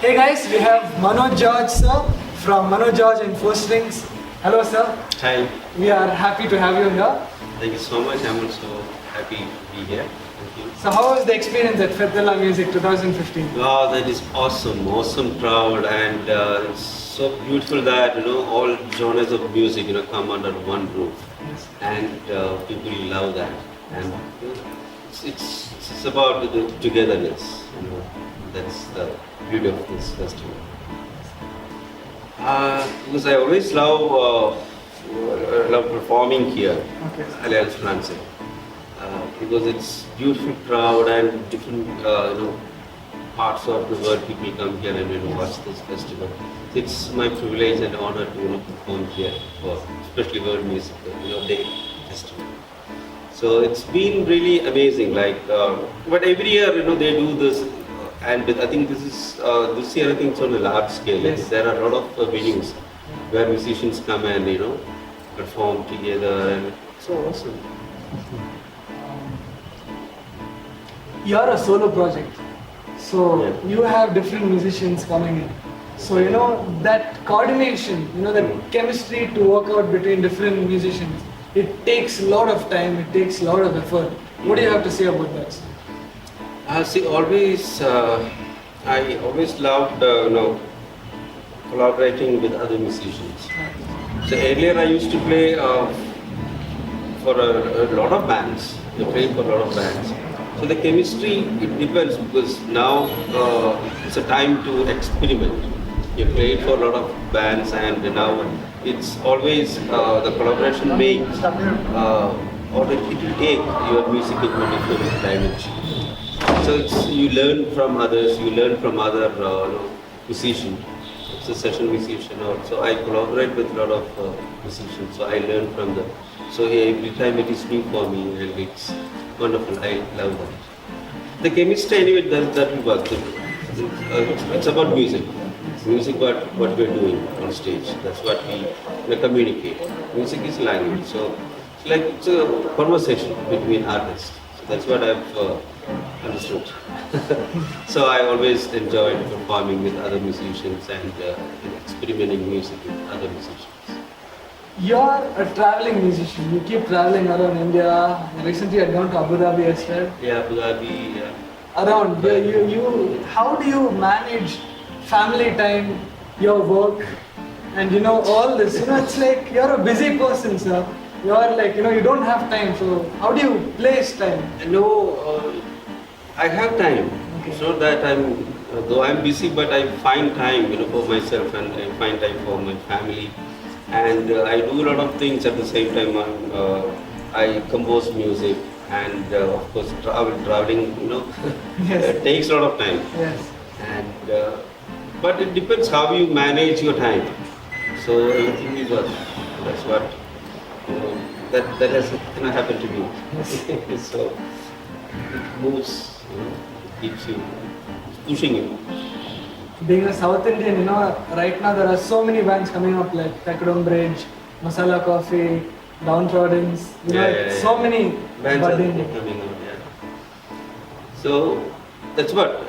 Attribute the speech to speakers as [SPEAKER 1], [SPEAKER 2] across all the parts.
[SPEAKER 1] Hey guys, we have Manoj George sir from Manoj George and Four Strings. Hello sir,
[SPEAKER 2] Hi,
[SPEAKER 1] we are happy to have you here.
[SPEAKER 2] thank you so much. I'm also happy to be here. Thank you.
[SPEAKER 1] So how was the experience at Fete Musique 2015?
[SPEAKER 2] Wow, that is awesome, awesome crowd, and it's so beautiful that all genres of music come under one roof,
[SPEAKER 1] Yes.
[SPEAKER 2] and people love that, and it's about the togetherness. That's the beauty of this festival. Because I always love performing here,
[SPEAKER 1] Okay.
[SPEAKER 2] Alliance France, because it's beautiful crowd and different parts of the world people come here and watch this festival. It's my privilege and honor to perform here for especially world music day festival. So it's been really amazing. But every year they do this. And I think this year I think it's on a large scale.
[SPEAKER 1] Yes.
[SPEAKER 2] There are a lot of venues where musicians come and perform together, and it's so awesome.
[SPEAKER 1] You're a solo project, so
[SPEAKER 2] Yeah.
[SPEAKER 1] you have different musicians coming in. So that coordination, that chemistry to work out between different musicians, it takes a lot of time, it takes a lot of effort. What do you have to say about that, sir?
[SPEAKER 2] I always loved collaborating with other musicians. So earlier I used to play for a lot of bands. I played for a lot of bands. So the chemistry, it depends, because now it's a time to experiment. You played for a lot of bands, and now it's always the collaboration makes or it will take your music into a different dimension. So you learn from others, you learn from other musicians. It's a session musician also. I collaborate with a lot of musicians, so I learn from them. So every time it is new for me, and it's wonderful. I love that. The chemistry anyway, that will work. It's about music. Music, what we're doing on stage. That's what we communicate. Music is language, so it's a conversation between artists. So that's what I've understood. So I always enjoyed performing with other musicians and experimenting music with other musicians.
[SPEAKER 1] You're a traveling musician. You keep traveling around India. Recently, I'd gone to Abu Dhabi as well.
[SPEAKER 2] Yeah, Abu Dhabi.
[SPEAKER 1] Around, how do you manage family time, your work, and all this? It's like you're a busy person, sir. You're like, you don't have time. So how do you place time?
[SPEAKER 2] No, I have time.
[SPEAKER 1] Okay.
[SPEAKER 2] It's not that though I'm busy, but I find time, for myself, and I find time for my family. And I do a lot of things at the same time. I compose music, and of course traveling,
[SPEAKER 1] Yes.
[SPEAKER 2] takes a lot of time.
[SPEAKER 1] Yes.
[SPEAKER 2] And but it depends how you manage your time. So everything is work. That's what that has happened to me.
[SPEAKER 1] Yes.
[SPEAKER 2] So it moves, keeps you, pushing you.
[SPEAKER 1] Being a South Indian, right now there are so many bands coming up like Takadam Bridge, Masala Coffee, Downtrodden's, so many
[SPEAKER 2] Bands are
[SPEAKER 1] budding.
[SPEAKER 2] coming out. Yeah. So that's what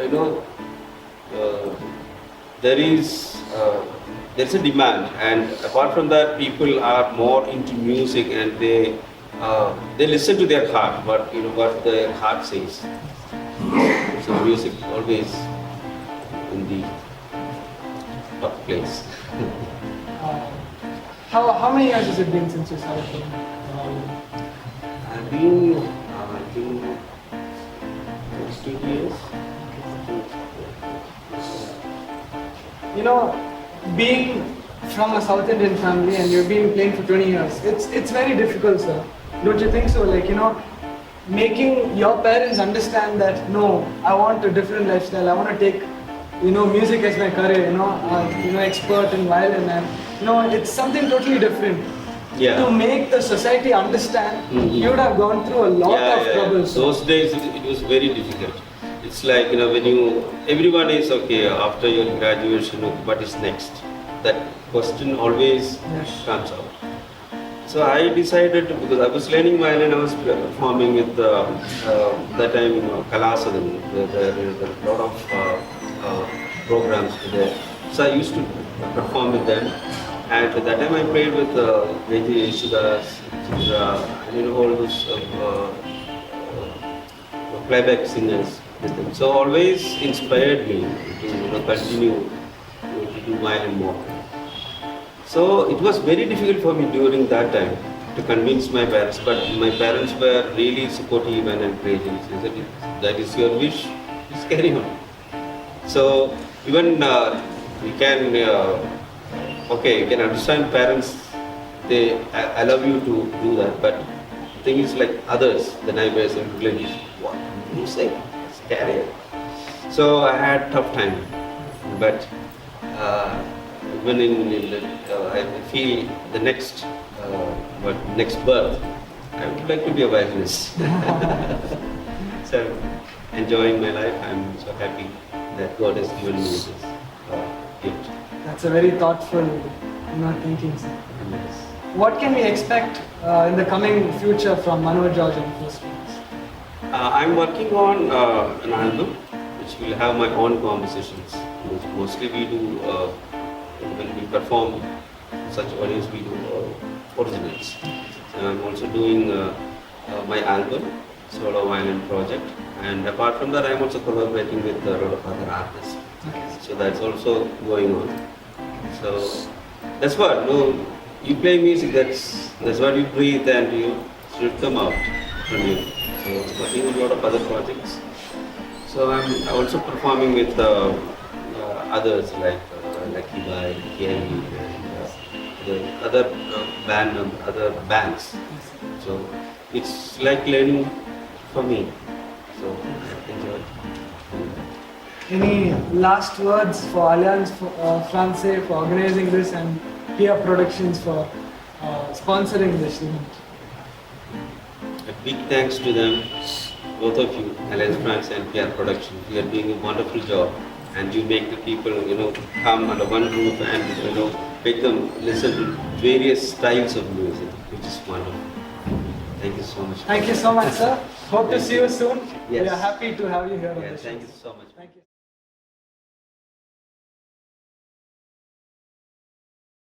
[SPEAKER 2] there's a demand, and apart from that, people are more into music, and they listen to their heart, what their heart says. So music always in the top place.
[SPEAKER 1] How many years has it been since you started playing?
[SPEAKER 2] I've been, I think, next 2 years.
[SPEAKER 1] Being from a South Indian family and you've been playing for 20 years, it's very difficult, sir. Don't you think so? Making your parents understand that, no, I want a different lifestyle. I want to take, music as my career, expert in violin, and, it's something totally different.
[SPEAKER 2] Yeah.
[SPEAKER 1] To make the society understand, you would have gone through a lot of troubles.
[SPEAKER 2] Those days it was very difficult. It's like, when everyone is okay after your graduation, what is next? That question always comes out. So I decided to, because I was learning violin, I was performing with that time Kalasadam. There are a lot of programs there. So I used to perform with them. And at that time I played with Veji Yeshudas, Chitra, and all those playback singers with them. So always inspired me to continue to do violin more. So it was very difficult for me during that time to convince my parents, but my parents were really supportive and encouraging. They said, that is your wish, just carry on. So even you can, okay, you can understand parents, they allow you to do that, but the thing is like others, the neighbors and relatives, what you say, just carry it. So I had tough time, but even I feel the next next birth, I would like to be a violinist. So enjoying my life. I'm so happy that God has given me this gift.
[SPEAKER 1] That's a very thoughtful, thinking, sir.
[SPEAKER 2] Yes.
[SPEAKER 1] What can we expect in the coming future from Manoj George and First Friends?
[SPEAKER 2] I'm working on an album which will have my own compositions. Mostly we do, when we perform such audience, we do originals. I'm also doing my album, solo violin project, and apart from that, I'm also collaborating with a lot of other artists.
[SPEAKER 1] Okay.
[SPEAKER 2] So that's also going on. So that's what. No, you play music. That's what you breathe, and you should come out from you. So working on a lot of other projects. So I'm also performing with others like Lucky Bhai, KLB, and the other other bands. So it's like learning for me. So I enjoy it.
[SPEAKER 1] Any last words for Alliance Française for organizing this and Pia Productions for sponsoring this event?
[SPEAKER 2] A big thanks to them, both of you, Alliance France and PR Production. You are doing a wonderful job, and you make the people, come under one roof and make them listen to various styles of music, which is wonderful. Thank you so much.
[SPEAKER 1] Thank you so much, sir. Hope to see you soon.
[SPEAKER 2] Yes.
[SPEAKER 1] We are happy to have you here.
[SPEAKER 2] Yeah, thank you so much.
[SPEAKER 1] Thank you.